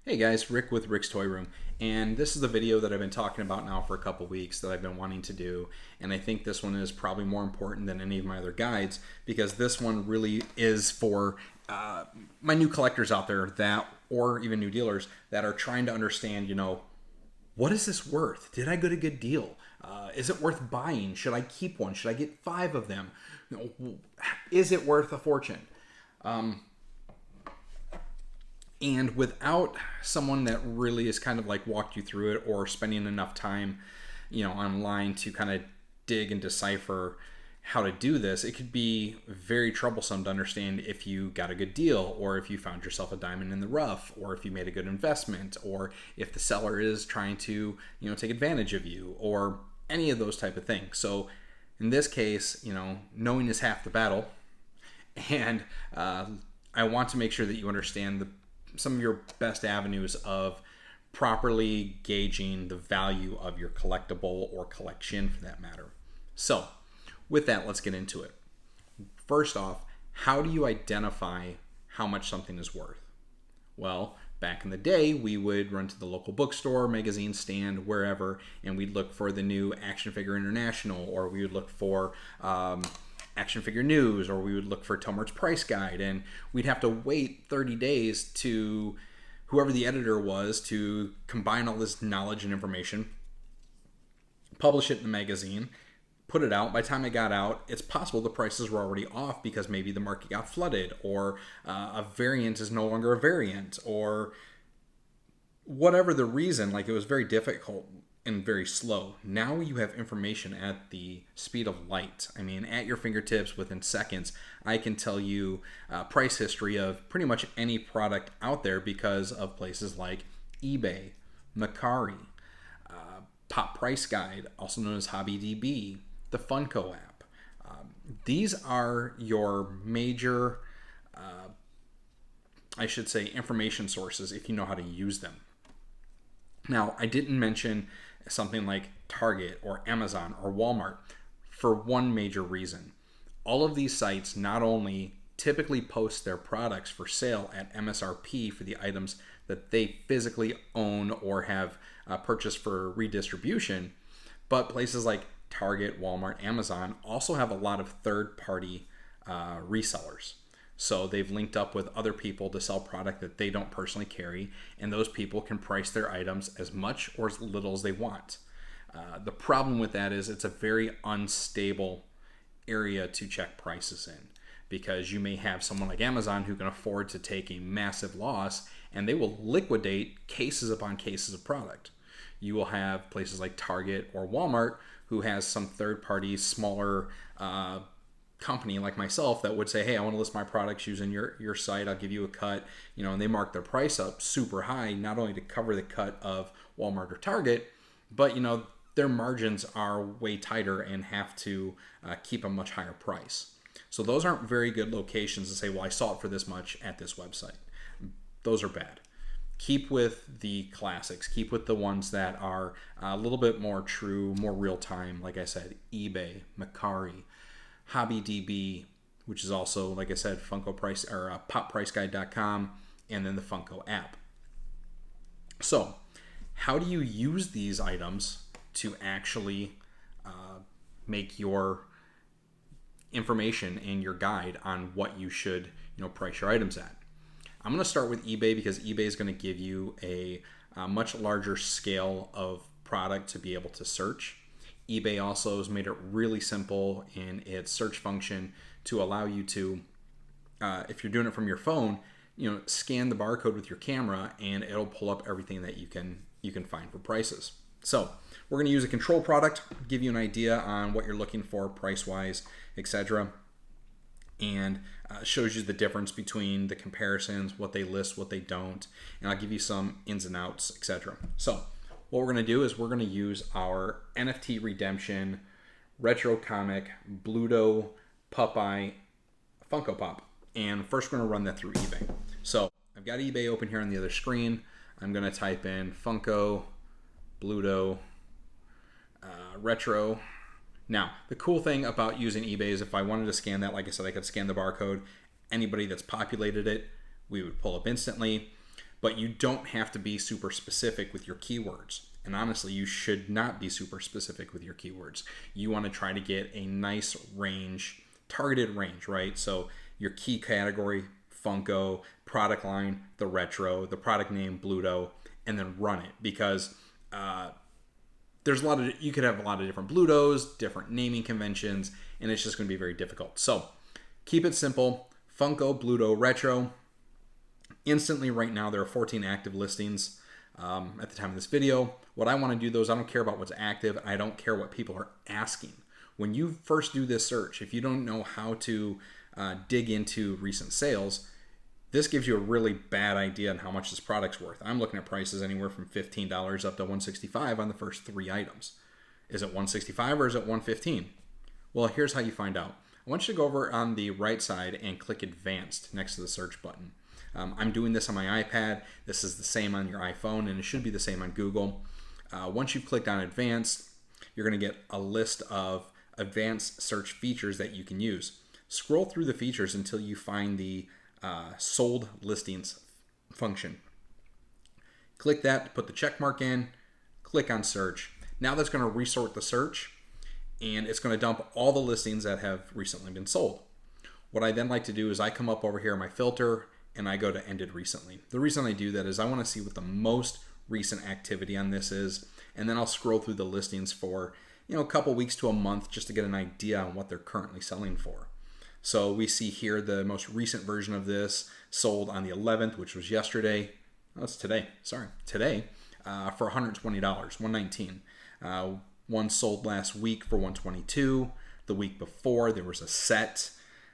Hey guys, Rick with Rick's Toy Room, and this is the video that I've been talking about now for a couple weeks that I've been wanting to do, and I think this one is probably more important than any of my other guides because this one really is for my new collectors out there that, or even new dealers that are trying to understand, what is this worth? Did I get a good deal? Is it worth buying? Should I keep one? Should I get 5 of them? Is it worth a fortune? And without someone that really is kind of like walked you through it or spending enough time, online to kind of dig and decipher how to do this, it could be very troublesome to understand if you got a good deal or if you found yourself a diamond in the rough or if you made a good investment or if the seller is trying to, take advantage of you or any of those type of things. So in this case, knowing is half the battle. And I want to make sure that you understand some of your best avenues of properly gauging the value of your collectible or collection for that matter. So with that, let's get into it. First off, how do you identify how much something is worth? Well, back in the day, we would run to the local bookstore, magazine stand, wherever, and we'd look for the new Action Figure International, or we would look for Action Figure News, or we would look for Tomart's Price Guide, and we'd have to wait 30 days to whoever the editor was to combine all this knowledge and information, publish it in the magazine, put it out. By the time it got out, it's possible the prices were already off because maybe the market got flooded, or a variant is no longer a variant, or whatever the reason. Like, it was very difficult and very slow. Now you have information at the speed of light. I mean, at your fingertips within seconds. I can tell you price history of pretty much any product out there because of places like eBay, Mercari, Pop Price Guide, also known as HobbyDB, the Funko app. These are your major, information sources if you know how to use them. Now, I didn't mention something like Target or Amazon or Walmart for one major reason. All of these sites not only typically post their products for sale at MSRP for the items that they physically own or have purchased for redistribution, but places like Target, Walmart, Amazon also have a lot of third-party resellers. So they've linked up with other people to sell product that they don't personally carry, and those people can price their items as much or as little as they want. The problem with that is it's a very unstable area to check prices in, because you may have someone like Amazon who can afford to take a massive loss, and they will liquidate cases upon cases of product. You will have places like Target or Walmart who has some third-party, smaller company like myself that would say, hey, I want to list my products using your site, I'll give you a cut, and they mark their price up super high, not only to cover the cut of Walmart or Target, but their margins are way tighter and have to keep a much higher price. So those aren't very good locations to say, well, I saw it for this much at this website. Those are bad. Keep with the classics. Keep with the ones that are a little bit more true, more real time. Like I said, eBay, Mercari, HobbyDB, which is also, like I said, Funko Price or PopPriceGuide.com, and then the Funko app. So, how do you use these items to actually make your information and your guide on what you should, price your items at? I'm going to start with eBay because eBay is going to give you a much larger scale of product to be able to search. eBay also has made it really simple in its search function to allow you to, if you're doing it from your phone, scan the barcode with your camera and it'll pull up everything that you can find for prices. So we're going to use a control product, give you an idea on what you're looking for price-wise, etc. And shows you the difference between the comparisons, what they list, what they don't, and I'll give you some ins and outs, etc. So what we're going to do is we're going to use our NFT Redemption Retro Comic Bluto Popeye Funko Pop. And first we're going to run that through eBay. So I've got eBay open here on the other screen. I'm going to type in Funko Bluto Retro. Now, the cool thing about using eBay is if I wanted to scan that, like I said, I could scan the barcode. Anybody that's populated it, we would pull up instantly. but you don't have to be super specific with your keywords. And honestly, you should not be super specific with your keywords. You want to try to get a nice range, targeted range, right? So your key category, Funko, product line, the retro, the product name, Bluto, and then run it, because there's a lot of, you could have a lot of different Blutos, different naming conventions, and it's just going to be very difficult. So keep it simple. Funko, Bluto, retro. Instantly right now there are 14 active listings at the time of this video. What I want to do though is I don't care about what's active. I don't care what people are asking. When you first do this search, if you don't know how to dig into recent sales, this gives you a really bad idea on how much this product's worth. I'm looking at prices anywhere from $15 up to $165 on the first 3 items. Is it $165 or is it $115? Well, here's how you find out. I want you to go over on the right side and click Advanced next to the search button. I'm doing this on my iPad. This is the same on your iPhone, and it should be the same on Google. Once you've clicked on Advanced, you're going to get a list of advanced search features that you can use. Scroll through the features until you find the sold listings function. Click that, put the check mark in, click on search. Now that's going to resort the search, and it's going to dump all the listings that have recently been sold. What I then like to do is I come up over here in my filter and I go to ended recently. The reason I do that is I want to see what the most recent activity on this is, and then I'll scroll through the listings for a couple weeks to a month just to get an idea on what they're currently selling for. So we see here the most recent version of this sold on the 11th, which was yesterday. Oh, it's today. Sorry, today for $120, $119. One sold last week for $122. The week before there was a set,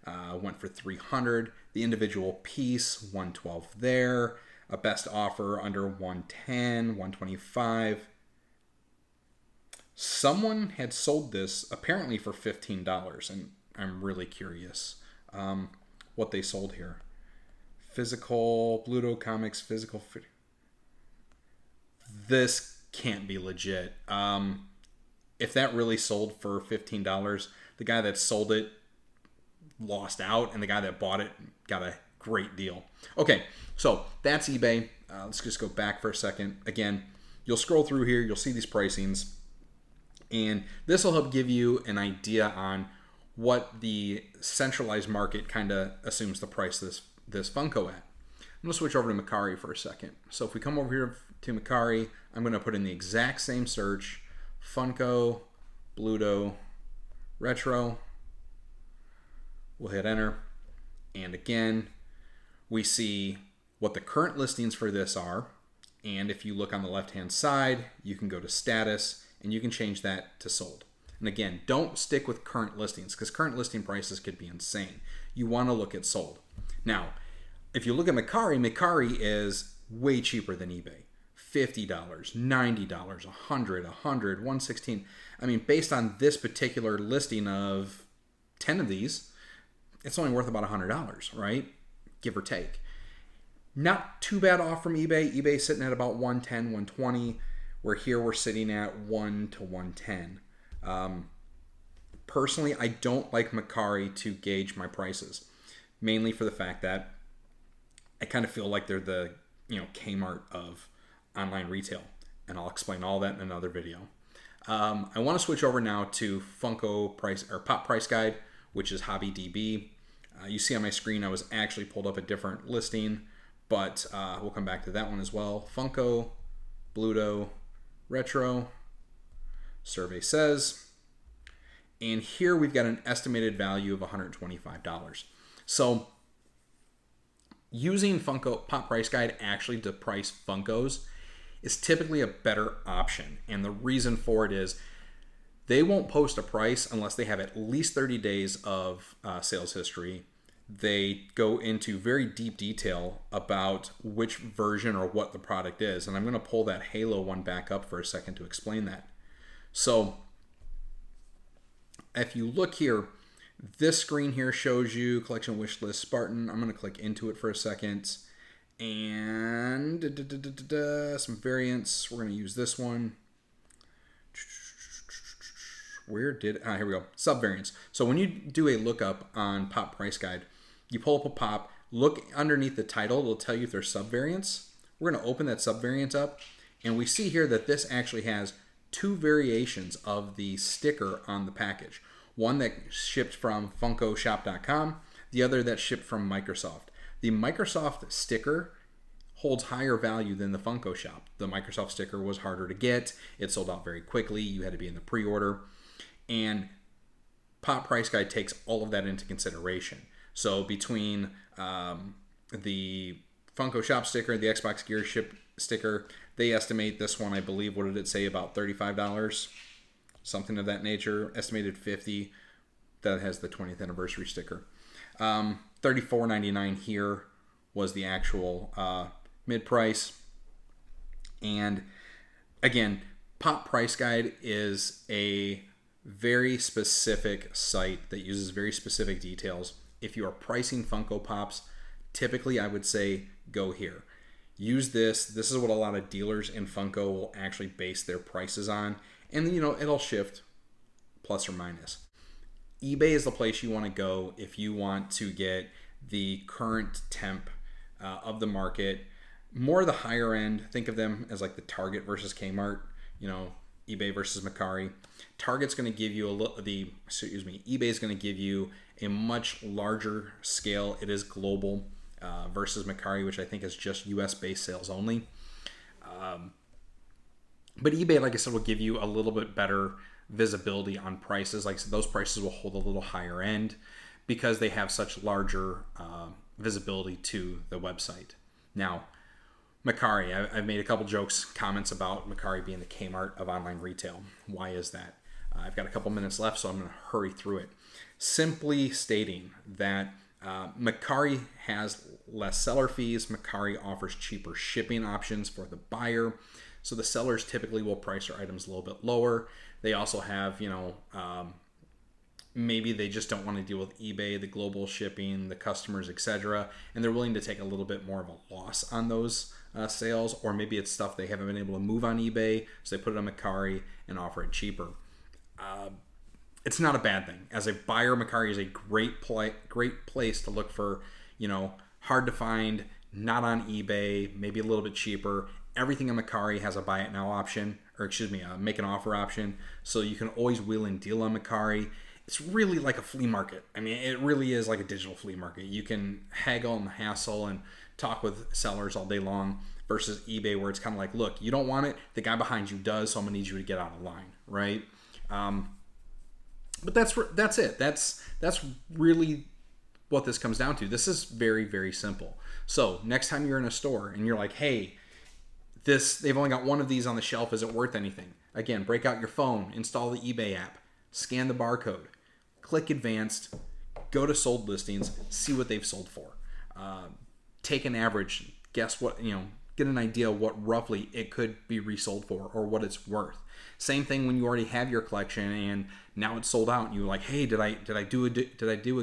went for $300. The individual piece, $112 there. A best offer under $110, $125. Someone had sold this apparently for $15, and I'm really curious what they sold here. Physical, Bluto Comics, physical. This can't be legit. If that really sold for $15, the guy that sold it lost out, and the guy that bought it got a great deal. Okay, so that's eBay. Let's just go back for a second. Again, you'll scroll through here, you'll see these pricings, and this will help give you an idea on what the centralized market kind of assumes the price of this Funko at. I'm going to switch over to Mercari for a second. So if we come over here to Mercari, I'm going to put in the exact same search, Funko, Bluto, retro. We'll hit enter. And again, we see what the current listings for this are. And if you look on the left-hand side, you can go to status and you can change that to sold. And again, don't stick with current listings because current listing prices could be insane. You want to look at sold. Now, if you look at Mercari is way cheaper than eBay. $50, $90, $100, $100, $116. I mean, based on this particular listing of 10 of these, it's only worth about $100, right? Give or take. Not too bad off from eBay. eBay's sitting at about 110, 120, where here we're sitting at 1 to 110. Personally, I don't like Mercari to gauge my prices, mainly for the fact that I kind of feel like they're the Kmart of online retail, and I'll explain all that in another video. I want to switch over now to Funko price or Pop Price Guide, which is HobbyDB. You see on my screen I was actually pulled up a different listing, but we'll come back to that one as well. Funko, Bluto, retro, survey says, and here we've got an estimated value of $125. So using Funko Pop Price Guide actually to price Funkos is typically a better option. And the reason for it is they won't post a price unless they have at least 30 days of sales history. They go into very deep detail about which version or what the product is. And I'm going to pull that Halo one back up for a second to explain that. So if you look here, this screen here shows you collection wish list Spartan. I'm going to click into it for a second. And some variants. We're going to use this one. Here we go. Subvariants. So when you do a lookup on Pop Price Guide, you pull up a pop, look underneath the title. It'll tell you if there's subvariants. We're going to open that subvariant up, and we see here that this actually has two variations of the sticker on the package. One that shipped from funkoshop.com, the other that shipped from Microsoft. The Microsoft sticker holds higher value than the Funko Shop. The Microsoft sticker was harder to get. It sold out very quickly. You had to be in the pre-order. And Pop Price Guide takes all of that into consideration. So between the Funko Shop sticker, the Xbox Gear Ship sticker, they estimate this one, I believe, what did it say, about $35? Something of that nature. Estimated $50. That has the 20th anniversary sticker. $34.99 here was the actual mid-price. And again, Pop Price Guide is a very specific site that uses very specific details. If you are pricing Funko Pops, typically I would say go here. Use this. This is what a lot of dealers in Funko will actually base their prices on. And, you know, it'll shift plus or minus. eBay is the place you want to go if you want to get the current temp of the market. More the higher end, think of them as like the Target versus Kmart, you know, eBay versus Mercari. Target's going to give you eBay is going to give you a much larger scale. It is global versus Mercari, which I think is just US based sales only. But eBay, like I said, will give you a little bit better visibility on prices. Like those prices will hold a little higher end because they have such larger visibility to the website. Now, Mercari, I've made a couple comments about Mercari being the Kmart of online retail. Why is that? I've got a couple minutes left, so I'm going to hurry through it. Simply stating that Mercari has less seller fees. Mercari offers cheaper shipping options for the buyer. So the sellers typically will price their items a little bit lower. They also have, maybe they just don't want to deal with eBay, the global shipping, the customers, etc. And they're willing to take a little bit more of a loss on those sales. Or maybe it's stuff they haven't been able to move on eBay, so they put it on Mercari and offer it cheaper. It's not a bad thing. As a buyer, Mercari is a great place to look for, hard to find, not on eBay, maybe a little bit cheaper. Everything on Mercari has a buy it now option, a make an offer option. So you can always wheel and deal on Mercari. It's really like a flea market. I mean, it really is like a digital flea market. You can haggle and hassle and talk with sellers all day long versus eBay, where it's kind of like, look, you don't want it, the guy behind you does, so I'm gonna need you to get out of line, right? But that's it. That's really what this comes down to. This is very, very simple. So next time you're in a store and you're like, hey, they've only got one of these on the shelf, is it worth anything? Again, break out your phone, install the eBay app, scan the barcode, click advanced, go to sold listings, see what they've sold for. Take an average, guess what, get an idea of what roughly it could be resold for or what it's worth. Same thing when you already have your collection and now it's sold out and you're like, hey, did I do a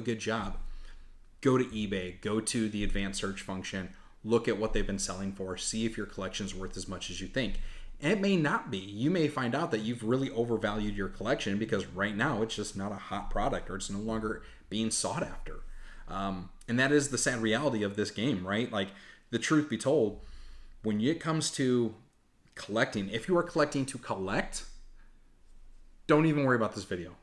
good job? Go to eBay, go to the advanced search function, look at what they've been selling for, see if your collection's worth as much as you think. And it may not be. You may find out that you've really overvalued your collection because right now it's just not a hot product or it's no longer being sought after. And that is the sad reality of this game, right? Like, the truth be told, when it comes to collecting, if you are collecting to collect, don't even worry about this video.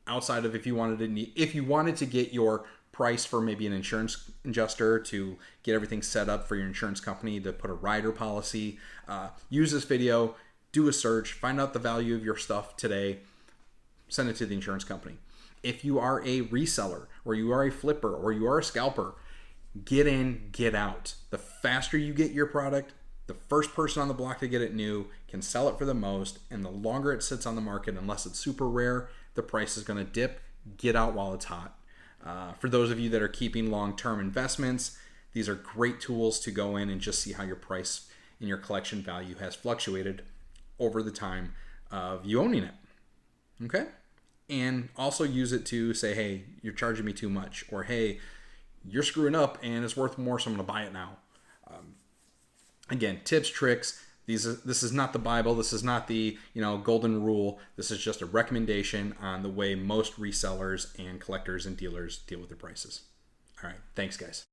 Outside of if you wanted to get your price for maybe an insurance adjuster to get everything set up for your insurance company to put a rider policy, use this video, do a search, find out the value of your stuff today, send it to the insurance company. If you are a reseller or you are a flipper or you are a scalper, get in, get out. The faster you get your product, the first person on the block to get it new can sell it for the most, and the longer it sits on the market, unless it's super rare, the price is going to dip. Get out while it's hot. For those of you that are keeping long-term investments, these are great tools to go in and just see how your price and your collection value has fluctuated over the time of you owning it. Okay? And also use it to say, hey, you're charging me too much, or hey, you're screwing up and it's worth more, so I'm going to buy it now. Again, tips, tricks. This is not the Bible. This is not the golden rule. This is just a recommendation on the way most resellers and collectors and dealers deal with their prices. All right. Thanks, guys.